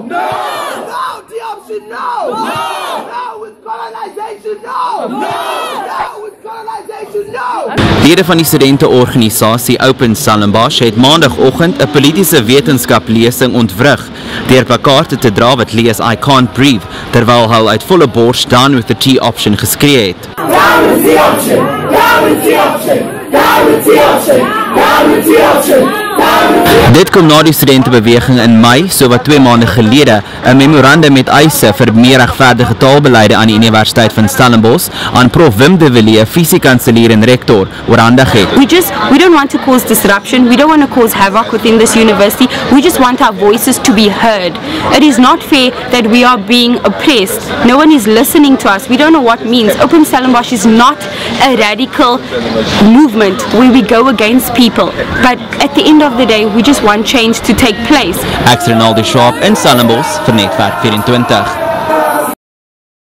no! No! No! De-option, no! No! No with colonization, no! No! No with colonization, no! Lede van die studenteorganisasie Open Stellenbosch het maandagoggend 'n politieke wetenskaplesing ontwrig deur plakate te dra wat lees I can't breathe, terwyl hulle uit volle bors down with the T-option geskree het. Down with the option! Down with the option! Down with the option! Down with the option! Dit kom na die studentebeweging in Mei, sowat 2 maande gelede, 'n memorandum met eise vir meer regverdige taalbeleide aan die Universiteit van Stellenbosch aan Prof Wim de Villiers, fisiekanselier en rektor, oorhandig het. We don't want to cause disruption. We don't want to cause havoc within this university. We just want our voices to be heard. It is not fair that we are being oppressed. No one is listening to us. We don't know what it means. Open Stellenbosch is not a radical movement where we go against people. But at the end of the day, we just want change to take place. Ek is Ronaldo Sharp in Stellenbosch vir Netwerk 24.